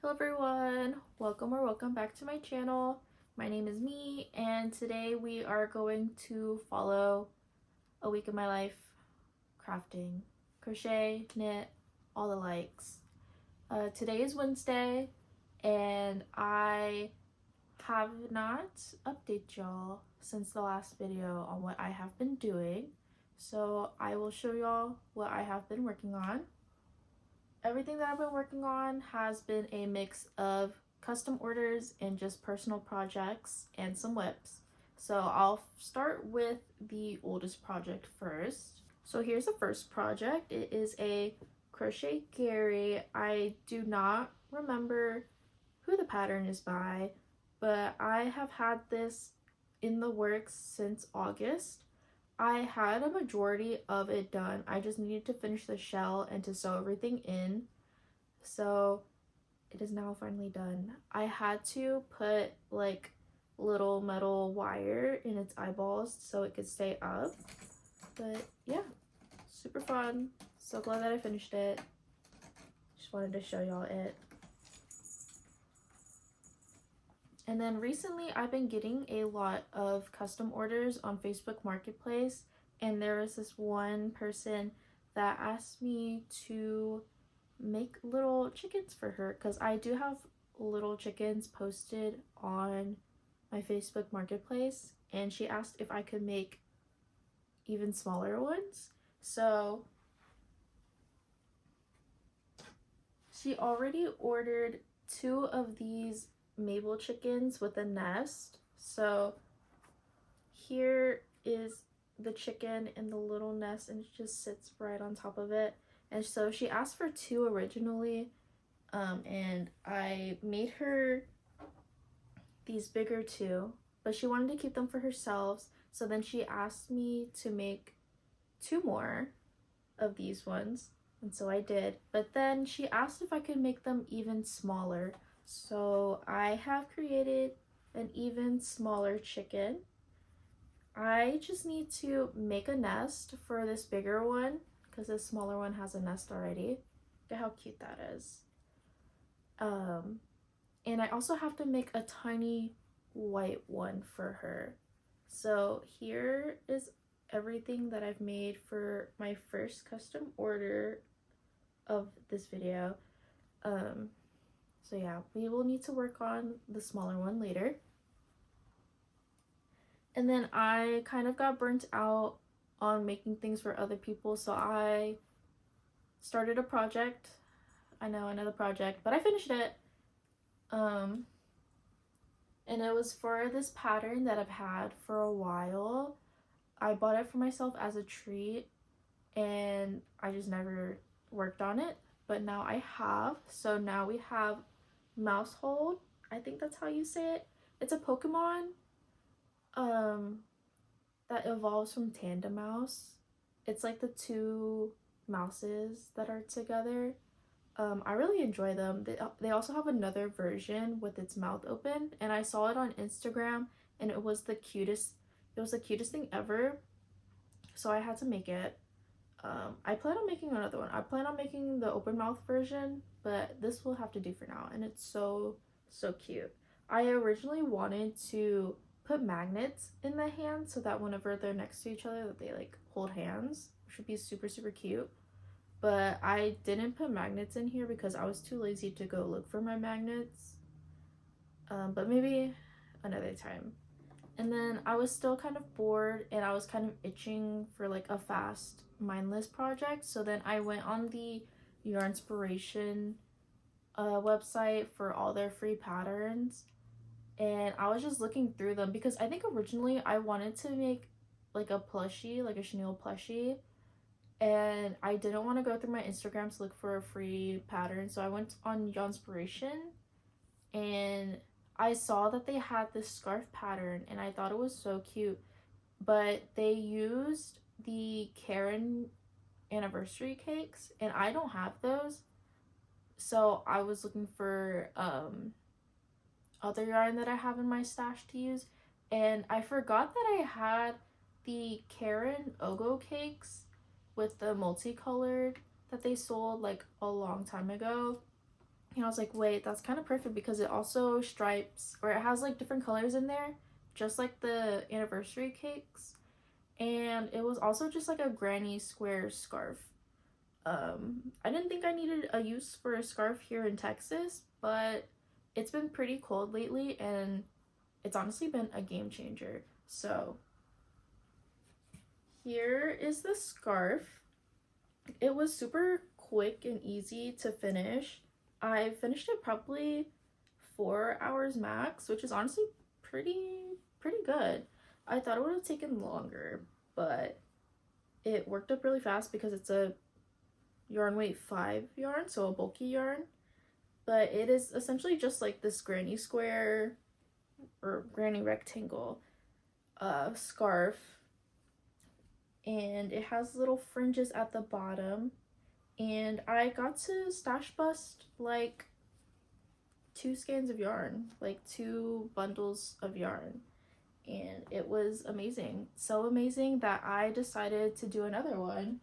Hello everyone, welcome back to my channel. My name is Me, and today we are going to follow a week of my life crafting, crochet, knit, all the likes. Today is Wednesday and I have not updated y'all since the last video on what I have been doing, so I will show y'all what I have been working on. Everything that I've been working on has been a mix of custom orders and just personal projects and some whips. So I'll start with the oldest project first. So here's the first project. It is a crochet Gary. I do not remember who the pattern is by, but I have had this in the works since August. I had a majority of it done. I just needed to finish the shell and to sew everything in. So it is now finally done. I had to put like little metal wire in its eyeballs so it could stay up. But yeah, super fun. So glad that I finished it. Just wanted to show y'all it. And then recently I've been getting a lot of custom orders on Facebook Marketplace, and there was this one person that asked me to make little chickens for her because I do have little chickens posted on my Facebook Marketplace, and she asked if I could make even smaller ones. So she already ordered 2 of these Mabel chickens with a nest. So here is the chicken in the little nest, and it just sits right on top of it. And so she asked for 2 originally, and I made her these bigger 2, but she wanted to keep them for herself. So then she asked me to make 2 more of these ones, and so I did. But then she asked if I could make them even smaller. So I have created an even smaller chicken. I just need to make a nest for this bigger one because this smaller one has a nest already. Look at how cute that is. And I also have to make a tiny white one for her. So here is everything that I've made for my first custom order of this video. So yeah, we will need to work on the smaller one later. And then I kind of got burnt out on making things for other people, so I started a project. I know, another project, but I finished it. And it was for this pattern that I've had for a while. I bought it for myself as a treat, and I just never worked on it, but now I have. So now we have Mousehold. I think that's how you say it. It's a Pokemon that evolves from Tandem Mouse. It's like the 2 mouses that are together. I really enjoy them. They also have another version with its mouth open, and I saw it on Instagram, and it was the cutest thing ever, so I had to make it. I plan on making another one. I plan on making the open mouth version, but this will have to do for now, and it's so cute. I originally wanted to put magnets in the hands so that whenever they're next to each other that they like hold hands, which would be super cute. But I didn't put magnets in here because I was too lazy to go look for my magnets. But maybe another time. And then I was still kind of bored, and I was kind of itching for like a fast mindless project. So then I went on the Yarnspiration website for all their free patterns, and I was just looking through them because I think originally I wanted to make like a plushie, like a chenille plushie, and I didn't want to go through my Instagram to look for a free pattern, so I went on Yarnspiration, and I saw that they had this scarf pattern, and I thought it was so cute, but they used the Karen anniversary cakes, and I don't have those, so I was looking for other yarn that I have in my stash to use, and I forgot that I had the Karen Ogo cakes with the multicolored that they sold like a long time ago. And I was like, wait, that's kind of perfect because it also stripes, or it has like different colors in there, just like the anniversary cakes. And it was also just like a granny square scarf. I didn't think I needed a use for a scarf here in Texas, but it's been pretty cold lately and it's honestly been a game changer. So here is the scarf. It was super quick and easy to finish. I finished it probably 4 hours max, which is honestly pretty good. I thought it would have taken longer, but it worked up really fast because it's a yarn weight 5 yarn, so a bulky yarn. But it is essentially just like this granny square or granny rectangle scarf, and it has little fringes at the bottom. And I got to stash bust like 2 skeins of yarn, like 2 bundles of yarn, and it was amazing. So amazing that I decided to do another one.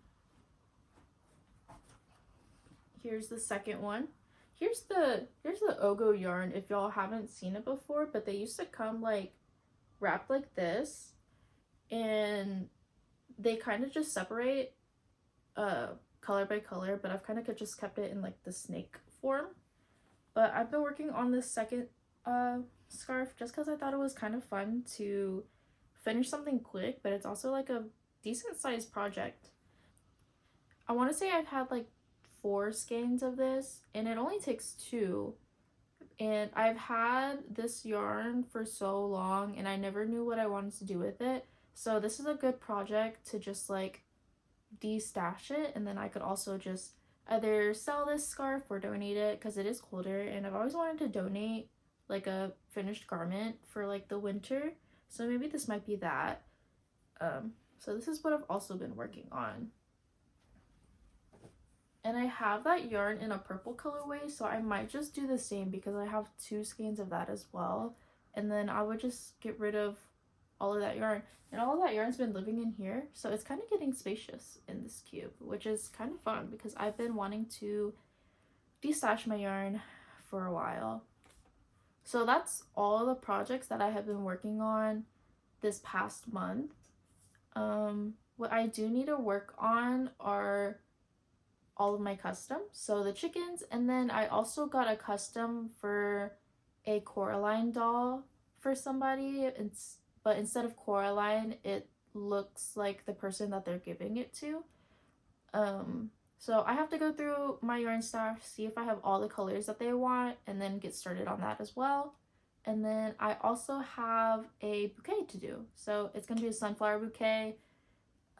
Here's the second one. Here's the Ogo yarn if y'all haven't seen it before, but they used to come like wrapped like this, and they kind of just separate color by color, but I've kind of just kept it in like the snake form. But I've been working on this second scarf just because I thought it was kind of fun to finish something quick, but it's also like a decent sized project. I want to say I've had like 4 skeins of this, and it only takes 2. And I've had this yarn for so long, and I never knew what I wanted to do with it. So this is a good project to just like de-stash it, and then I could also just either sell this scarf or donate it because it is colder, and I've always wanted to donate like a finished garment for like the winter. So maybe this might be that. So this is what I've also been working on. And I have that yarn in a purple colorway, so I might just do the same because I have 2 skeins of that as well. And then I would just get rid of all of that yarn. And all of that yarn's been living in here, so it's kind of getting spacious in this cube, which is kind of fun because I've been wanting to de-stash my yarn for a while. So that's all the projects that I have been working on this past month. What I do need to work on are all of my customs, so the chickens, and then I also got a custom for a Coraline doll for somebody. But instead of Coraline, it looks like the person that they're giving it to. So I have to go through my yarn stash, see if I have all the colors that they want, and then get started on that as well. And then I also have a bouquet to do, so it's gonna be a sunflower bouquet.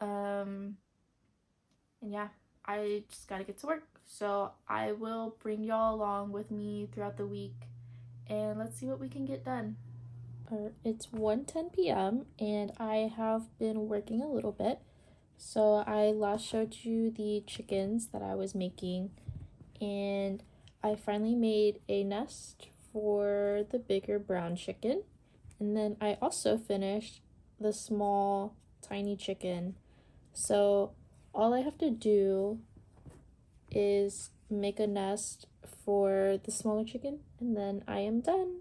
And yeah, I just gotta get to work. So I will bring y'all along with me throughout the week, and let's see what we can get done. It's 1:10 p.m. and I have been working a little bit. So I last showed you the chickens that I was making, and I finally made a nest for the bigger brown chicken. And then I also finished the small tiny chicken. So all I have to do is make a nest for the smaller chicken, and then I am done.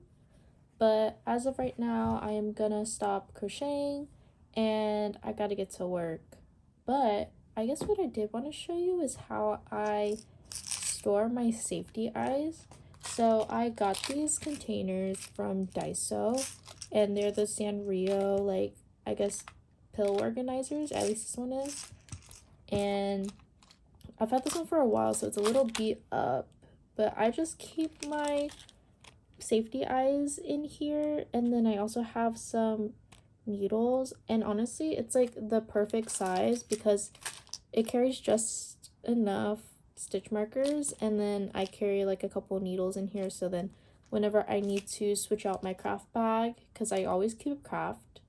But as of right now, I am gonna stop crocheting and I gotta get to work. But I guess what I did want to show you is how I store my safety eyes. So I got these containers from Daiso, and they're the Sanrio, like, I guess, pill organizers. At least this one is. And I've had this one for a while, so it's a little beat up. But I just keep my safety eyes in here, and then I also have some needles, and honestly it's like the perfect size because it carries just enough stitch markers, and then I carry like a couple needles in here, so then whenever I need to switch out my craft bag, because I always keep craft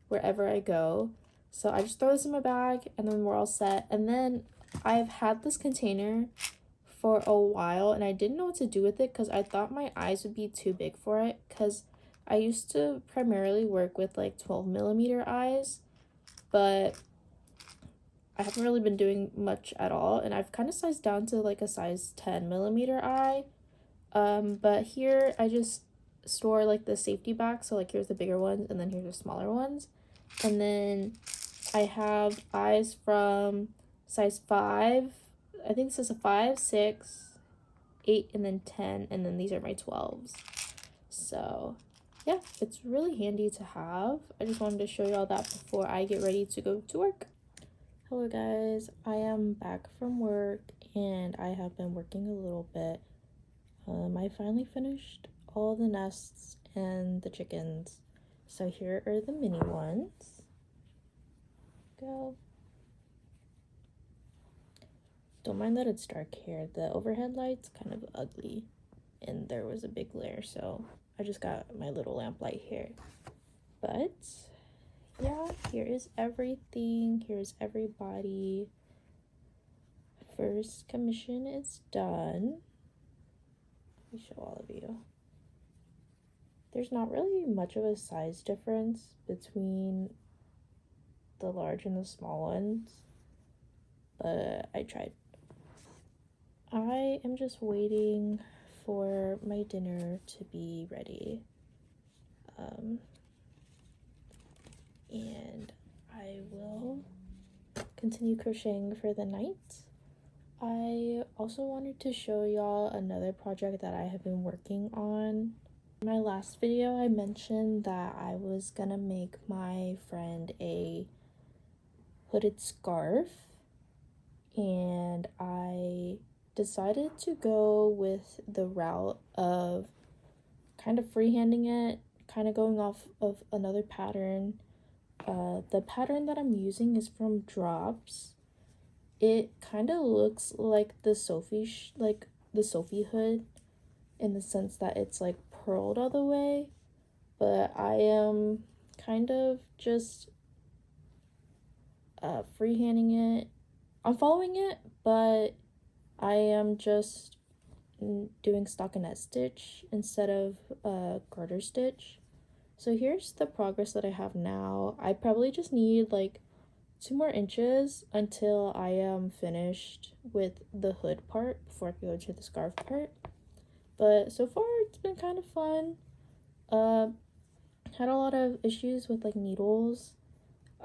wherever I go, so I just throw this in my bag and then we're all set. And then I've had this container for a while and I didn't know what to do with it because I thought my eyes would be too big for it, because I used to primarily work with like 12mm eyes, but I haven't really been doing much at all, and I've kind of sized down to like a size 10mm eye. But here I just store like the safety back, so like here's the bigger ones and then here's the smaller ones. And then I have eyes from size 5. I think this is a 5, 6, 8, and then 10, and then these are my 12s. So yeah, it's really handy to have. I just wanted to show y'all that before I get ready to go to work. Hello guys, I am back from work and I have been working a little bit. I finally finished all the nests and the chickens. So here are the mini ones. Go. Don't mind that it's dark here. The overhead light's kind of ugly and there was a big glare, so I just got my little lamp light here. But yeah, here is everything. Here's everybody. First commission is done. Let me show all of you. There's not really much of a size difference between the large and the small ones, but I tried. I am just waiting for my dinner to be ready. And I will continue crocheting for the night. I also wanted to show y'all another project that I have been working on. In my last video, I mentioned that I was gonna make my friend a hooded scarf, and I decided to go with the route of kind of freehanding it, kind of going off of another pattern. The pattern that I'm using is from Drops. It kind of looks like the Sophie hood in the sense that it's like purled all the way, but I am kind of just freehanding it. I'm following it, but I am just doing stockinette stitch instead of garter stitch. So here's the progress that I have now. I probably just need like 2 more inches until I am finished with the hood part before I go to the scarf part. But so far it's been kind of fun. Had a lot of issues with like needles.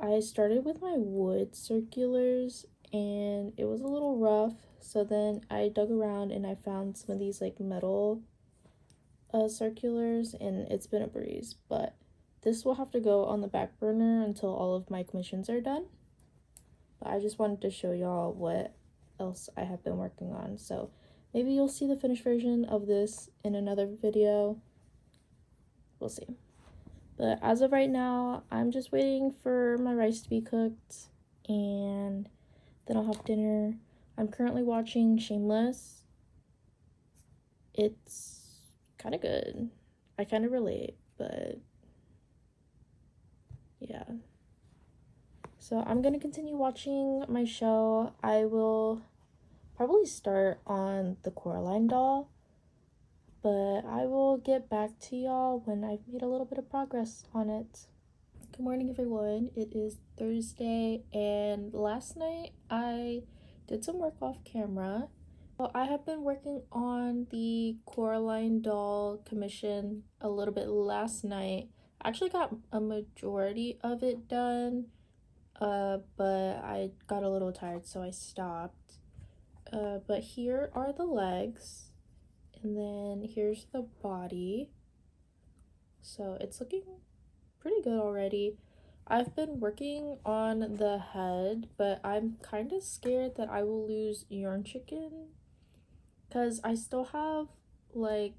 I started with my wood circulars and it was a little rough, so then I dug around and I found some of these like metal circulars, and it's been a breeze. But this will have to go on the back burner until all of my commissions are done. But I just wanted to show y'all what else I have been working on, so maybe you'll see the finished version of this in another video. We'll see. But as of right now, I'm just waiting for my rice to be cooked, and then I'll have dinner. I'm currently watching Shameless. It's kind of good. I kind of relate, but yeah. So I'm gonna continue watching my show. I will probably start on the Coraline doll, but I will get back to y'all when I've made a little bit of progress on it. Good morning, everyone. It is Thursday, and last night I did some work off camera. Well, I have been working on the Coraline doll commission a little bit last night. I actually got a majority of it done, but I got a little tired, so I stopped. But here are the legs, and then here's the body. So it's looking pretty good already. I've been working on the head, but I'm kind of scared that I will lose Yarn Chicken, because I still have like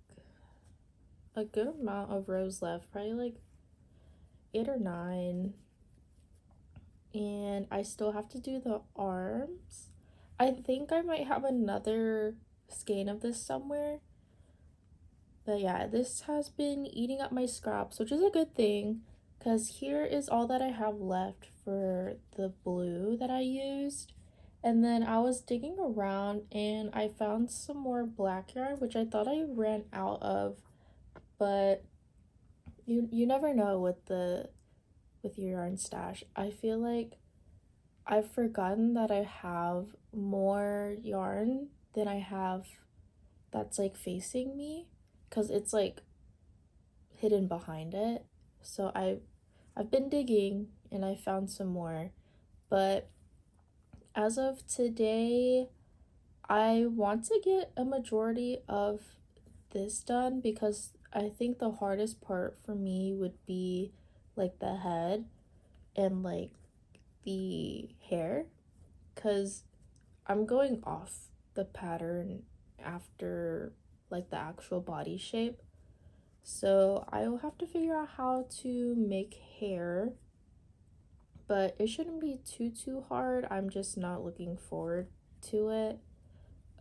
a good amount of rows left, probably like 8 or 9, and I still have to do the arms. I think I might have another skein of this somewhere, but yeah, this has been eating up my scraps, which is a good thing, because here is all that I have left for the blue that I used. And then I was digging around and I found some more black yarn, which I thought I ran out of, but you never know with your yarn stash. I feel like I've forgotten that I have more yarn than that's like facing me, because it's like hidden behind it. So I've been digging and I found some more, but as of today, I want to get a majority of this done because I think the hardest part for me would be like the head and like the hair, because I'm going off the pattern after like the actual body shape. So I will have to figure out how to make hair, but it shouldn't be too hard. I'm just not looking forward to it.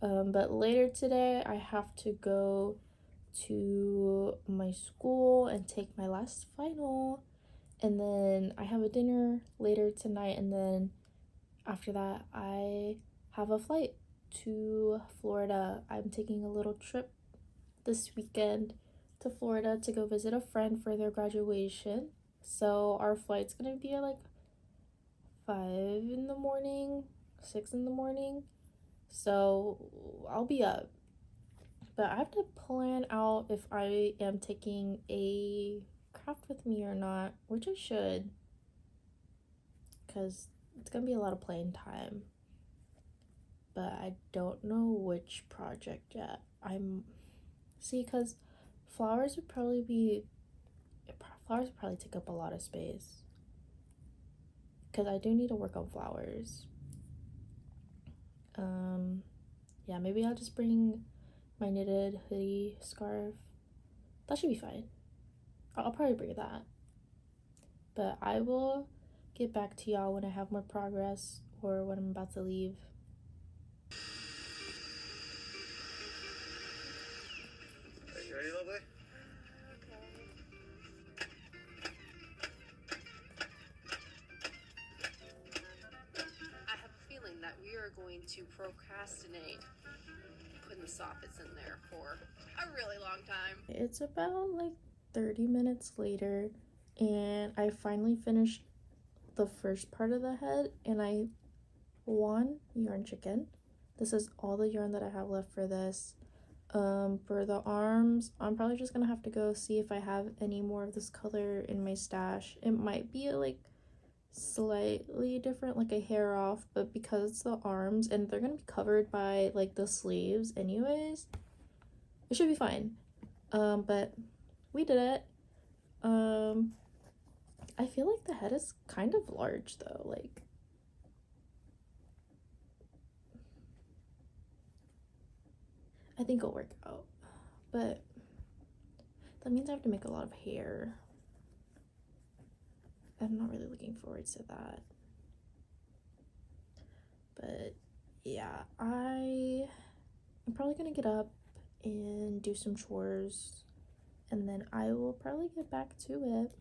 But later today, I have to go to my school and take my last final. And then I have a dinner later tonight. And then after that, I have a flight to Florida. I'm taking a little trip this weekend to Florida to go visit a friend for their graduation. So our flight's gonna be at like 5 in the morning, 6 in the morning. So I'll be up. But I have to plan out if I am taking a craft with me or not, which I should, because it's gonna be a lot of playing time. But I don't know which project yet. Because flowers would probably take up a lot of space. Because I do need to work on flowers. Yeah, maybe I'll just bring my knitted hoodie scarf. That should be fine. I'll probably bring that. But I will get back to y'all when I have more progress or when I'm about to leave. Are you ready, lovely? I have a feeling that we are going to procrastinate putting the soffits in there for a really long time. It's about like 30 minutes later, and I finally finished the first part of the head, and I won yarn chicken. This is all the yarn that I have left for this. For the arms, I'm probably just gonna have to go see if I have any more of this color in my stash. It might be like slightly different, like a hair off, but because it's the arms and they're gonna be covered by like the sleeves anyways, it should be fine. But we did it. I feel like the head is kind of large though, like I think it'll work out, but that means I have to make a lot of hair. I'm not really looking forward to that. But yeah, I'm probably gonna get up and do some chores, and then I will probably get back to it.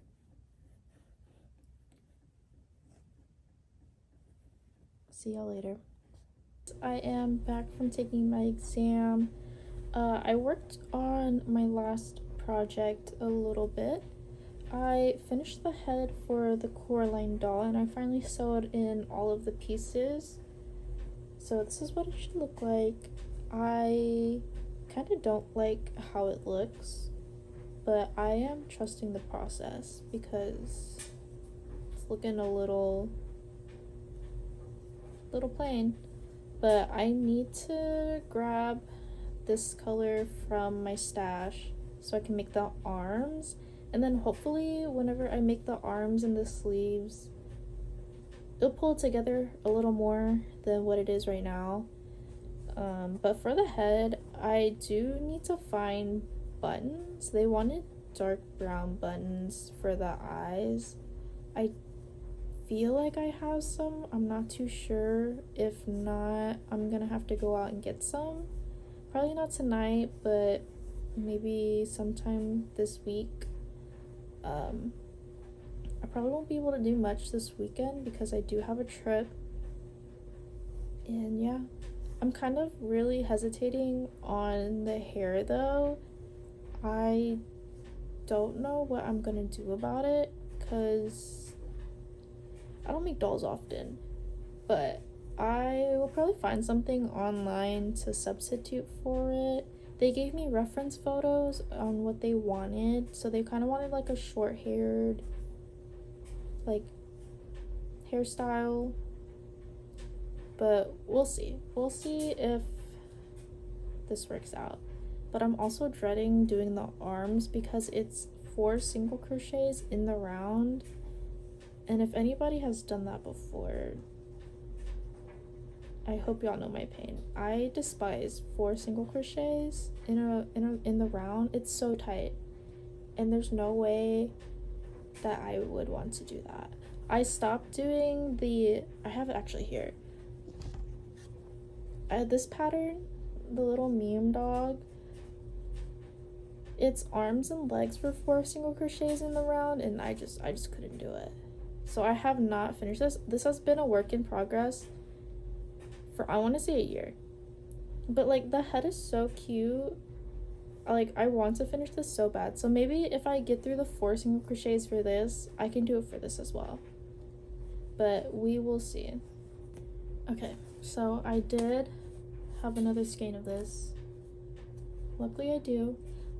See y'all later. I am back from taking my exam. I worked on my last project a little bit. I finished the head for the Coraline doll, and I finally sewed in all of the pieces. So this is what it should look like. I kind of don't like how it looks, but I am trusting the process because it's looking a little plain. But I need to grab this color from my stash so I can make the arms, and then hopefully whenever I make the arms and the sleeves, it'll pull together a little more than what it is right now. But for the head, I do need to find buttons. They wanted dark brown buttons for the eyes. I feel like I have some. I'm not too sure. If not, I'm gonna have to go out and get some. Probably not tonight, but maybe sometime this week. I probably won't be able to do much this weekend because I do have a trip. And yeah, I'm kind of really hesitating on the hair though. I don't know what I'm gonna do about it because I don't make dolls often, but I will probably find something online to substitute for it. They gave me reference photos on what they wanted. So they kind of wanted like a short haired, like, hairstyle. But we'll see. We'll see if this works out. But I'm also dreading doing the arms because it's 4 single crochets in the round. And if anybody has done that before, I hope y'all know my pain. I despise 4 single crochets in the round. It's so tight. And there's no way that I would want to do that. I stopped doing I have it actually here. This pattern, the little meme dog, its arms and legs were 4 single crochets in the round, and I just couldn't do it. So I have not finished this. This has been a work in progress for, I want to say, a year. But like, the head is so cute. I want to finish this so bad. So maybe if I get through the 4 single crochets for this, I can do it for this as well. But we will see. Okay, so I did have another skein of this. Luckily I do.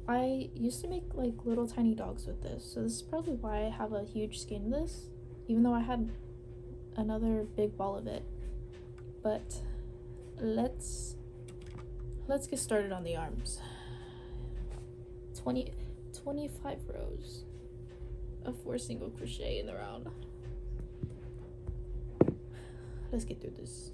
I used to make like little tiny dogs with this, so this is probably why I have a huge skein of this, even though I had another big ball of it. But let's get started on the arms. 25 rows of 4 single crochet in the round. Let's get through this.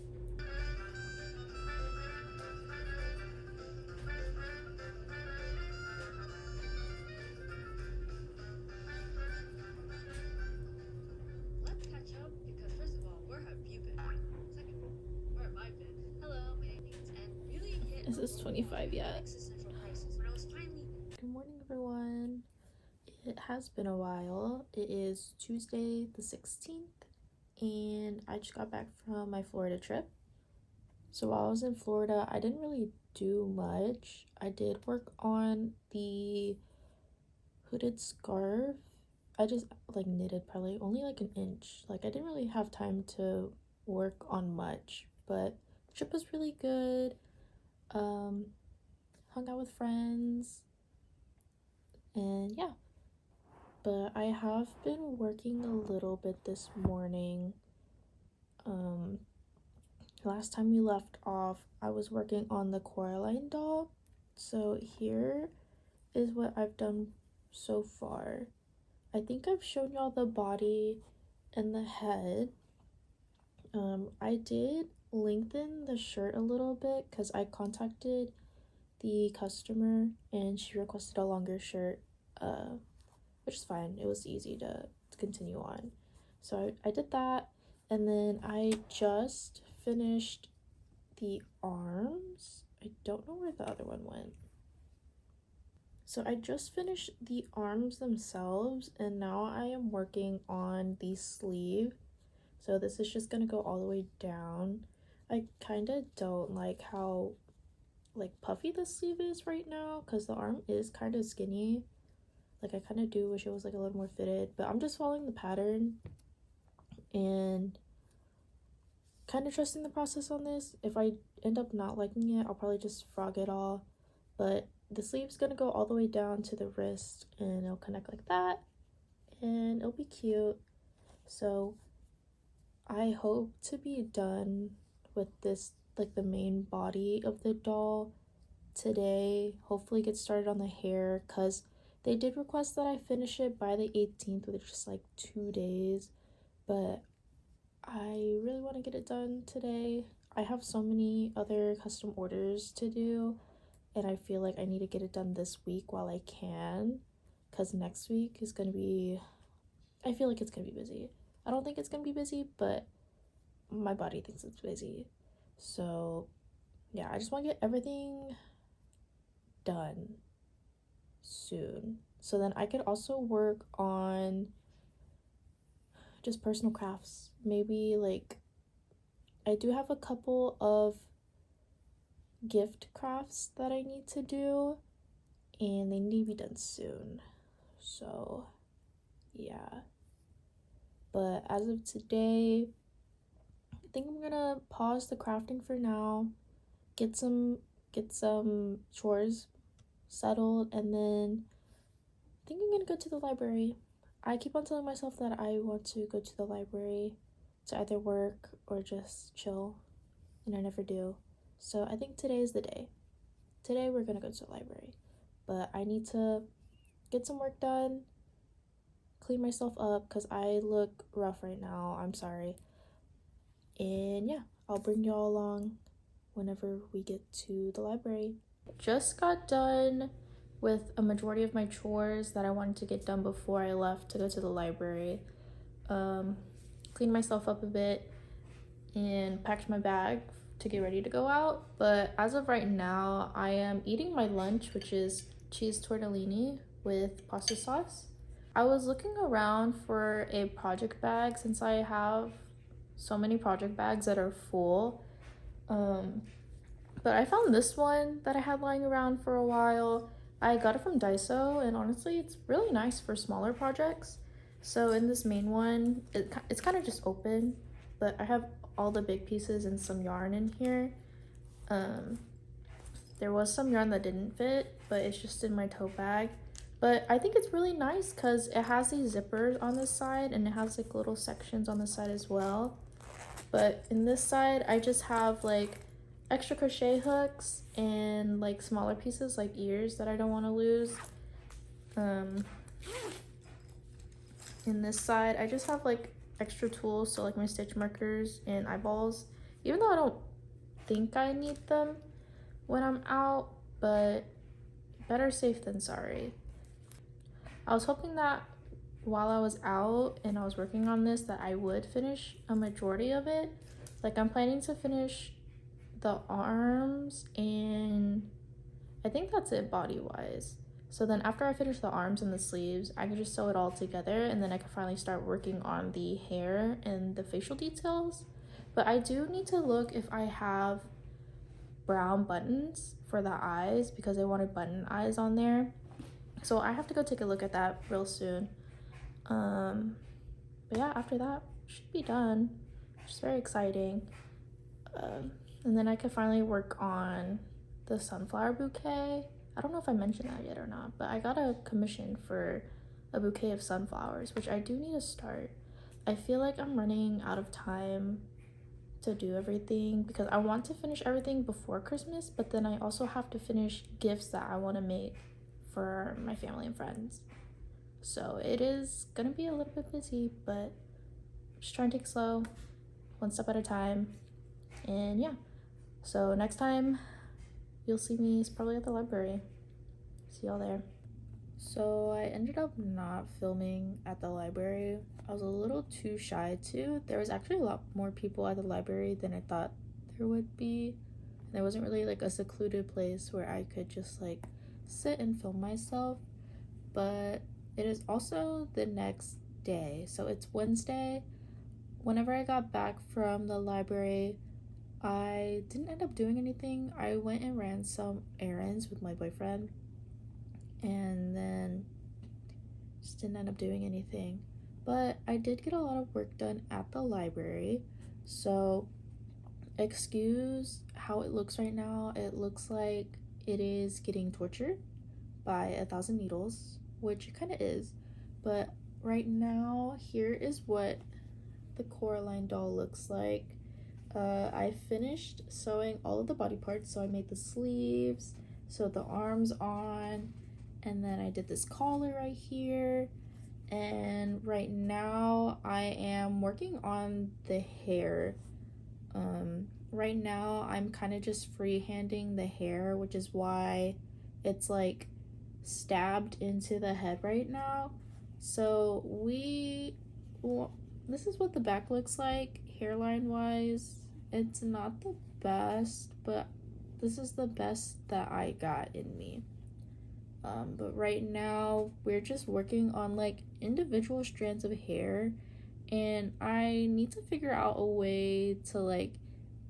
Let's catch up because first of all, where have you been? Second, where have I been? Hello, my name is and really hit. Is this 25 yet? Existential crisis when I was finally. Good morning, everyone. It has been a while. It is Tuesday the 16th, and I just got back from my Florida trip. So while I was in Florida, I didn't really do much. I did work on the hooded scarf. I just like knitted probably only like an inch. Like, I didn't really have time to work on much, but the trip was really good. Hung out with friends, and yeah. But I have been working a little bit this morning. Last time we left off, I was working on the Coraline doll. So here is what I've done so far. I think I've shown y'all the body and the head. I did lengthen the shirt a little bit because I contacted the customer and she requested a longer shirt, which is fine. It was easy to continue on. So I did that, and then I just finished the arms. I don't know where the other one went. So I just finished the arms themselves, and now I am working on the sleeve. So this is just gonna go all the way down. I kind of don't like how like puffy the sleeve is right now because the arm is kind of skinny. Like, I kind of do wish it was like a little more fitted, but I'm just following the pattern and kind of trusting the process on this. If I end up not liking it, I'll probably just frog it all. But the sleeve's gonna go all the way down to the wrist and it'll connect like that and it'll be cute. So I hope to be done with this, like the main body of the doll today. Hopefully get started on the hair because they did request that I finish it by the 18th, which is just like 2 days, but I really want to get it done today. I have so many other custom orders to do, and I feel like I need to get it done this week while I can, because next week is going to be, I feel like it's going to be busy. I don't think it's going to be busy, but my body thinks it's busy. So yeah, I just want to get everything done soon, so then I could also work on just personal crafts. Maybe like, I do have a couple of gift crafts that I need to do and they need to be done soon. So yeah, but as of today, I think I'm gonna pause the crafting for now, get some get some chores settled, and then I think I'm gonna go to the library. I keep on telling myself that I want to go to the library to either work or just chill, and I never do. So I think today is the day. Today we're gonna go to the library, but I need to get some work done, clean myself up because I look rough right now. I'm sorry. And yeah, I'll bring y'all along whenever we get to the library. Just got done with a majority of my chores that I wanted to get done before I left to go to the library. Cleaned myself up a bit and packed my bag to get ready to go out. But as of right now, I am eating my lunch, which is cheese tortellini with pasta sauce. I was looking around for a project bag since I have so many project bags that are full. But I found this one that I had lying around for a while. I got it from Daiso, and honestly, it's really nice for smaller projects. So in this main one, it's kind of just open, but I have all the big pieces and some yarn in here. Um, there was some yarn that didn't fit, but it's just in my tote bag. But I think it's really nice because it has these zippers on the side, and it has like little sections on the side as well. But in this side, I just have like extra crochet hooks and like smaller pieces like ears that I don't want to lose. In this side, I just have like extra tools, so like my stitch markers and eyeballs, even though I don't think I need them when I'm out, but better safe than sorry. I was hoping that while I was out and I was working on this that I would finish a majority of it. Like I'm planning to finish the arms, and I think that's it body wise. So then after I finish the arms and the sleeves, I can just sew it all together, and then I can finally start working on the hair and the facial details. But I do need to look if I have brown buttons for the eyes because I wanted button eyes on there. So I have to go take a look at that real soon. But yeah, after that should be done, which is very exciting. And then I could finally work on the sunflower bouquet. I don't know if I mentioned that yet or not, but I got a commission for a bouquet of sunflowers, which I do need to start. I feel like I'm running out of time to do everything because I want to finish everything before Christmas, but then I also have to finish gifts that I want to make for my family and friends. So it is gonna be a little bit busy, but just trying to take it slow, one step at a time. And yeah, so next time you'll see me is probably at the library. See y'all there. So I ended up not filming at the library. I was a little too shy to. There was actually a lot more people at the library than I thought there would be. There wasn't really like a secluded place where I could just like sit and film myself. But it is also the next day, so it's Wednesday. Whenever I got back from the library, I didn't end up doing anything. I went and ran some errands with my boyfriend, and then just didn't end up doing anything. But I did get a lot of work done at the library, so excuse how it looks right now. It looks like it is getting tortured by 1,000 needles, which it kind of is. But right now, here is what the Coraline doll looks like. I finished sewing all of the body parts, so I made the sleeves, sewed the arms on, and then I did this collar right here. And right now I am working on the hair. Right now I'm kind of just freehanding the hair, which is why it's like stabbed into the head right now. So this is what the back looks like hairline wise. It's not the best, but this is the best that I got in me. But right now we're just working on like individual strands of hair, and I need to figure out a way to like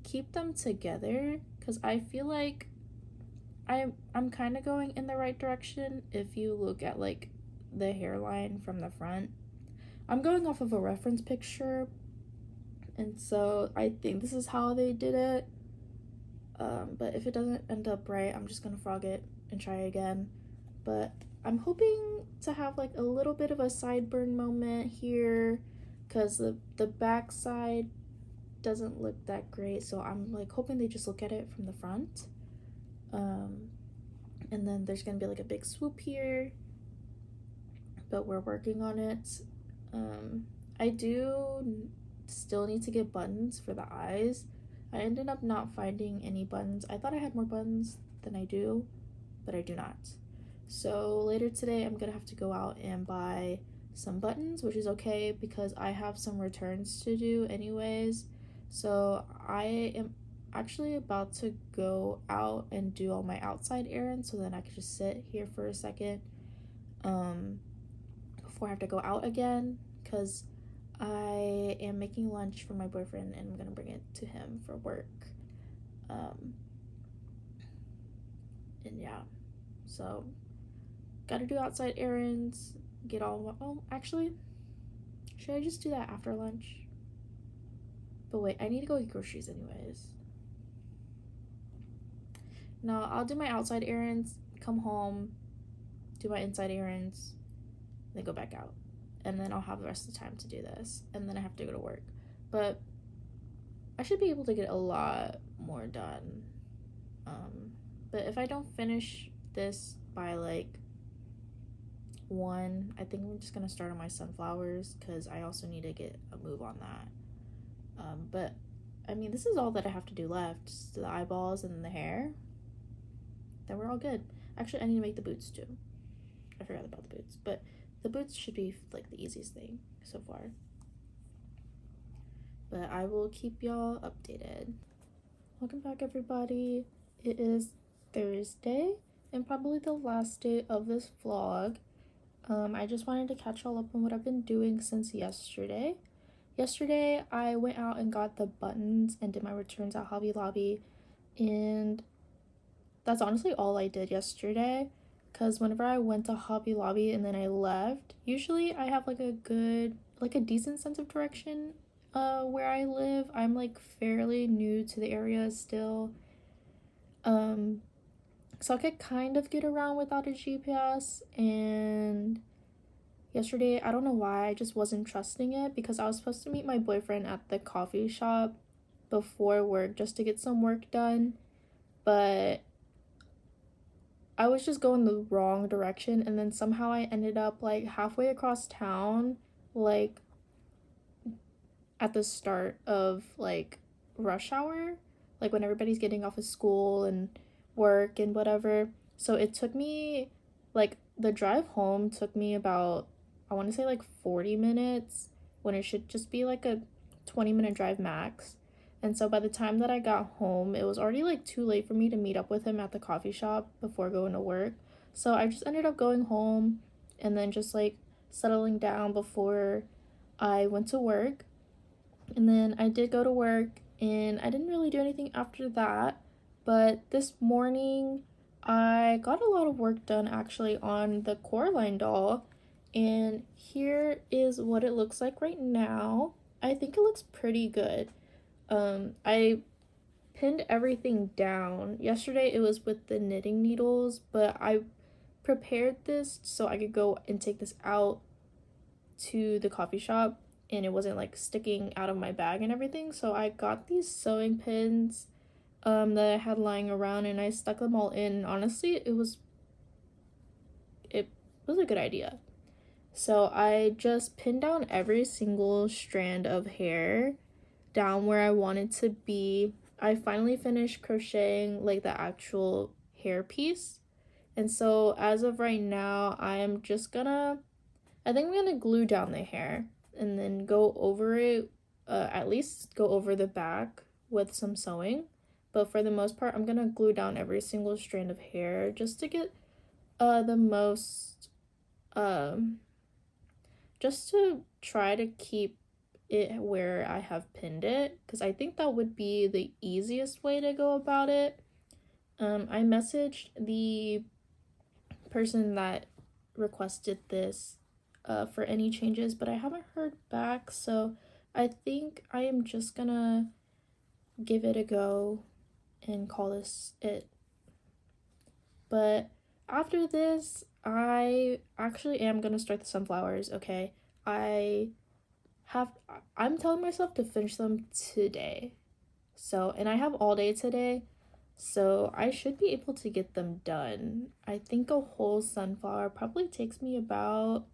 keep them together because I feel like I'm kind of going in the right direction if you look at like the hairline from the front. I'm going off of a reference picture, and so I think this is how they did it. But if it doesn't end up right, I'm just gonna frog it and try again. But I'm hoping to have like a little bit of a sideburn moment here, because the back side doesn't look that great, so I'm like hoping they just look at it from the front. And then there's gonna be like a big swoop here, but we're working on it. I do still need to get buttons for the eyes. I ended up not finding any buttons. I thought I had more buttons than I do, but I do not. So later today I'm gonna have to go out and buy some buttons, which is okay because I have some returns to do anyways. So I am actually about to go out and do all my outside errands, so then I can just sit here for a second before I have to go out again, because I am making lunch for my boyfriend and I'm gonna bring it to him for work. And yeah, so gotta do outside errands, get all. Oh, actually, should I just do that after lunch? But wait, I need to go get groceries anyways. No, I'll do my outside errands, come home, do my inside errands, then go back out. And then I'll have the rest of the time to do this. And then I have to go to work. But I should be able to get a lot more done. But if I don't finish this by like 1, I think I'm just gonna start on my sunflowers, because I also need to get a move on that. But I mean, this is all that I have to do left. Just the eyeballs and the hair. Then we're all good. Actually, I need to make the boots too. I forgot about the boots, but the boots should be like the easiest thing so far. But I will keep y'all updated. Welcome back, everybody. It is Thursday and probably the last day of this vlog. I just wanted to catch y'all up on what I've been doing since yesterday. Yesterday, I went out and got the buttons and did my returns at Hobby Lobby, and that's honestly all I did yesterday, because whenever I went to Hobby Lobby and then I left, usually I have like a decent sense of direction where I live. I'm like fairly new to the area still. So I could kind of get around without a GPS, and yesterday, I don't know why, I just wasn't trusting it, because I was supposed to meet my boyfriend at the coffee shop before work just to get some work done, but I was just going the wrong direction, and then somehow I ended up like halfway across town, like at the start of like rush hour, like when everybody's getting off of school and work and whatever. So it took me, like, the drive home took me about, I want to say like 40 minutes, when it should just be like a 20-minute drive max. And so by the time that I got home, it was already like too late for me to meet up with him at the coffee shop before going to work. So I just ended up going home and then just like settling down before I went to work. And then I did go to work and I didn't really do anything after that. But this morning I got a lot of work done actually on the Coraline doll. And here is what it looks like right now. I think it looks pretty good. I pinned everything down. Yesterday it was with the knitting needles, but I prepared this so I could go and take this out to the coffee shop and it wasn't like sticking out of my bag and everything. So I got these sewing pins that I had lying around and I stuck them all in. Honestly, it was a good idea. So I just pinned down every single strand of hair down where I wanted to be. I finally finished crocheting like the actual hair piece. And so as of right now, I think I'm gonna glue down the hair and then go over it, at least go over the back with some sewing. But for the most part, I'm gonna glue down every single strand of hair just to get the most, just to try to keep it where I have pinned it, because I think that would be the easiest way to go about it. I messaged the person that requested this for any changes, but I haven't heard back, so I think I am just gonna give it a go and call this it. But after this, I actually am gonna start the sunflowers, okay? I'm telling myself to finish them today. So, and I have all day today, so I should be able to get them done. I think a whole sunflower probably takes me about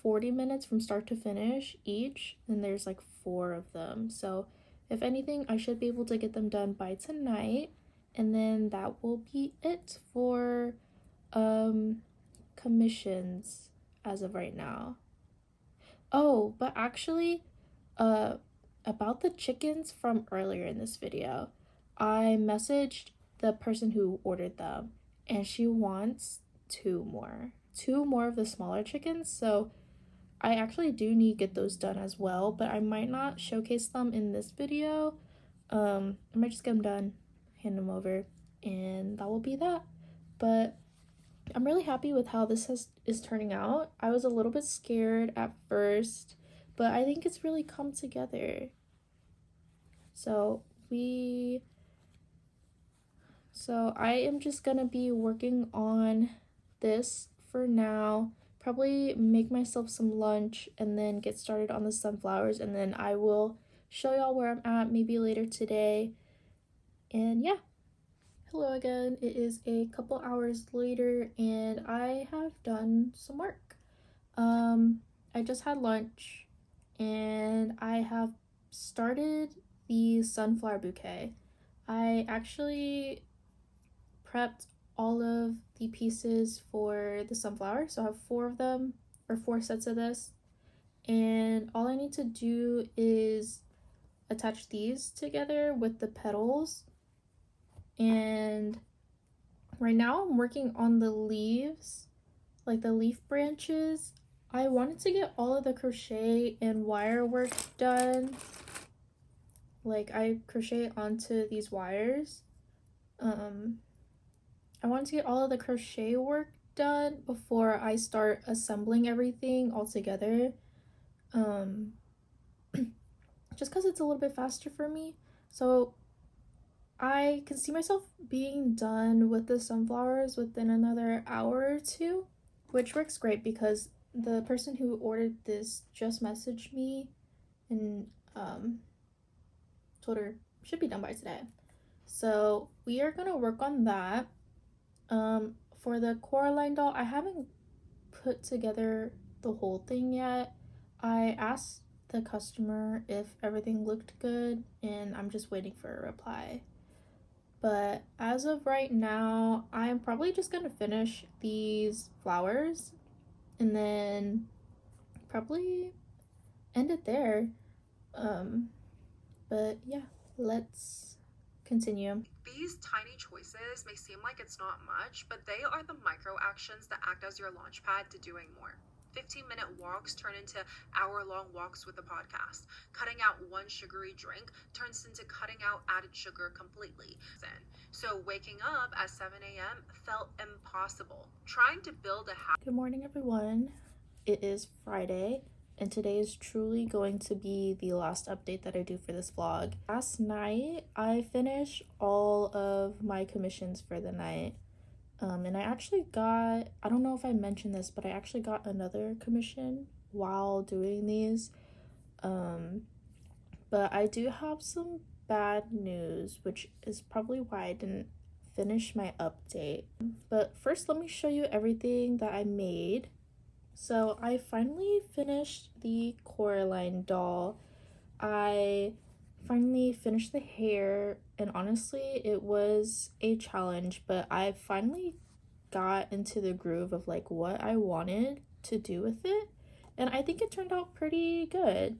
40 minutes from start to finish each, and there's like 4 of them. So, if anything, I should be able to get them done by tonight, and then that will be it for commissions as of right now. Oh, but actually, uh about the chickens from earlier in this video, I messaged the person who ordered them, and she wants 2 more of the smaller chickens. So I actually do need to get those done as well, but I might not showcase them in this video. I might just get them done, hand them over, and that will be that. But I'm really happy with how this is turning out. I was a little bit scared at first, but I think it's really come together. So I am just gonna be working on this for now. Probably make myself some lunch and then get started on the sunflowers, and then I will show y'all where I'm at maybe later today. And yeah. Hello again. It is a couple hours later and I have done some work. I just had lunch and I have started the sunflower bouquet. I actually prepped all of the pieces for the sunflower, so I have 4 of them, or 4 sets of this, and all I need to do is attach these together with the petals. And right now I'm working on the leaves, like the leaf branches. I wanted to get all of the crochet and wire work done. Like I crochet onto these wires. I wanted to get all of the crochet work done before I start assembling everything all together. Just because it's a little bit faster for me. So I can see myself being done with the sunflowers within another hour or 2, which works great because the person who ordered this just messaged me and told her should be done by today. So we are gonna work on that. For the Coraline doll, I haven't put together the whole thing yet. I asked the customer if everything looked good, and I'm just waiting for a reply. But as of right now, I'm probably just gonna finish these flowers and then probably end it there. But yeah, let's continue. These tiny choices may seem like it's not much, but they are the micro actions that act as your launch pad to doing more. 15-minute walks turn into hour-long walks with the podcast. Cutting out one sugary drink turns into cutting out added sugar completely. So waking up at 7 a.m. felt impossible. Trying to build a habit. Good morning, everyone. It is Friday, and today is truly going to be the last update that I do for this vlog. Last night, I finished all of my commissions for the night. And I actually got, I don't know if I mentioned this, but I actually got another commission while doing these. But I do have some bad news, which is probably why I didn't finish my update. But first, let me show you everything that I made. So I finally finished the Coraline doll. I finally finished the hair, and honestly it was a challenge, but I finally got into the groove of like what I wanted to do with it, and I think it turned out pretty good.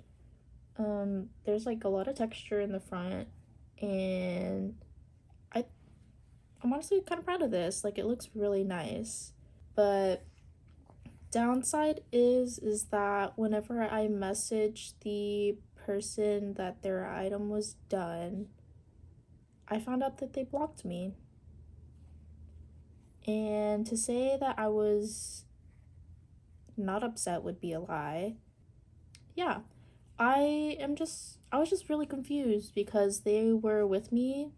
There's like a lot of texture in the front, and I'm honestly kind of proud of this. Like it looks really nice. But downside is that whenever I messaged the person that their item was done, I found out that they blocked me. And to say that I was not upset would be a lie. Yeah, I was just really confused because they were with me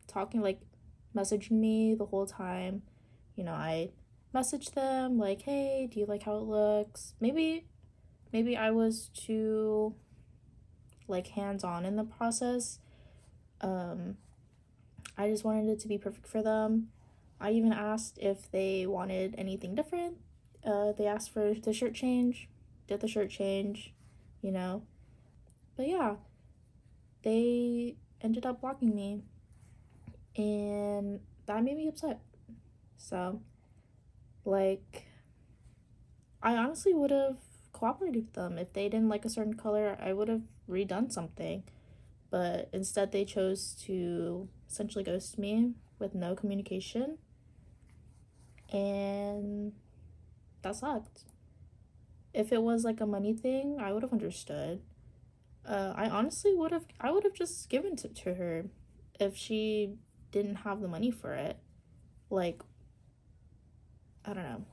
talking, like messaging me the whole time. You know, I messaged them like, "Hey, do you like how it looks?" Maybe I was too like hands-on in the process. Um I just wanted it to be perfect for them. I even asked if they wanted anything different. They asked for the shirt change, did the shirt change, you know. But yeah, they ended up blocking me, and that made me upset. So, like, I honestly would have cooperated with them. If they didn't like a certain color, I would have redone something. But instead, they chose to essentially ghost me with no communication, and that sucked. If it was like a money thing, I would have understood. I would have just given it to her if she didn't have the money for it. Like, I don't know.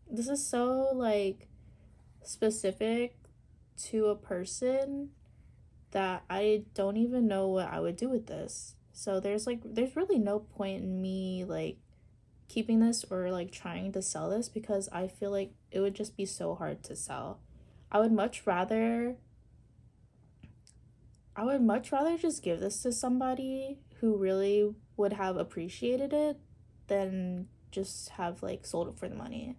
This is so like specific to a person that I don't even know what I would do with this. So there's really no point in me like keeping this or like trying to sell this because I feel like it would just be so hard to sell. I would much rather I would much rather just give this to somebody who really would have appreciated it than just have like sold it for the money.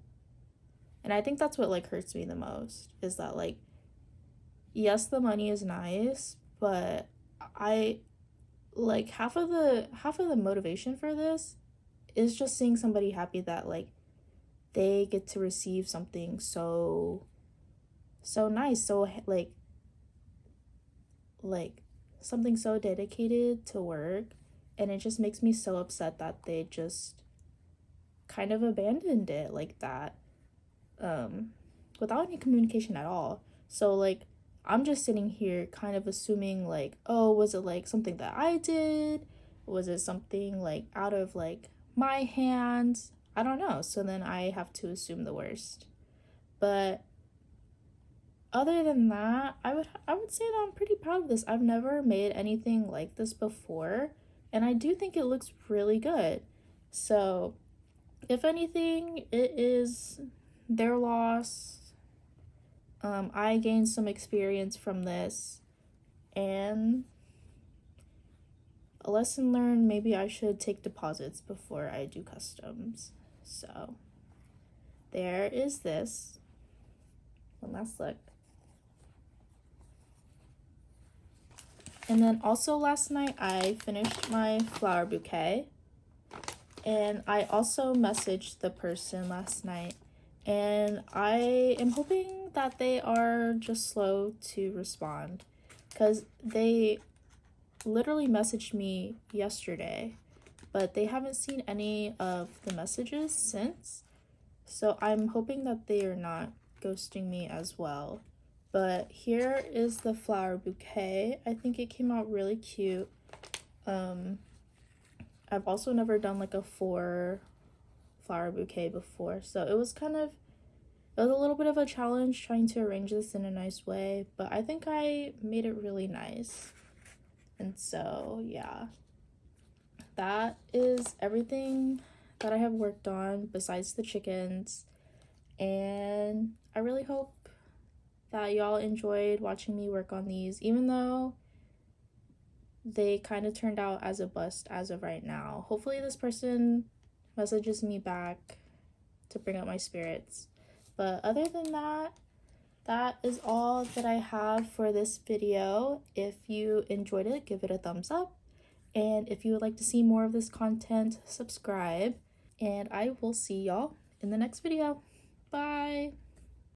And I think that's what like hurts me the most is that like yes, the money is nice, but I like half of the motivation for this is just seeing somebody happy that like they get to receive something so nice, so like something so dedicated to work, and it just makes me so upset that they just kind of abandoned it like that, um without any communication at all. So like I'm just sitting here kind of assuming like, oh, was it like something that I did? Was it something like out of like my hands? I don't know. So then I have to assume the worst. But other than that, I would say that I'm pretty proud of this. I've never made anything like this before, and I do think it looks really good. So, if anything, it is their loss. I gained some experience from this, and a lesson learned, maybe I should take deposits before I do customs. So, there is this. One last look. And then also last night I finished my flower bouquet, and I also messaged the person last night, and I am hoping that they are just slow to respond because they literally messaged me yesterday, but they haven't seen any of the messages since. So I'm hoping that they are not ghosting me as well. But here is the flower bouquet. I think it came out really cute. I've also never done like a 4 flower bouquet before, so it was a little bit of a challenge trying to arrange this in a nice way, but I think I made it really nice. And so, yeah. That is everything that I have worked on besides the chickens. And I really hope that y'all enjoyed watching me work on these, even though they kind of turned out as a bust as of right now. Hopefully this person messages me back to bring up my spirits. But other than that, that is all that I have for this video. If you enjoyed it, give it a thumbs up. And if you would like to see more of this content, subscribe. And I will see y'all in the next video. Bye!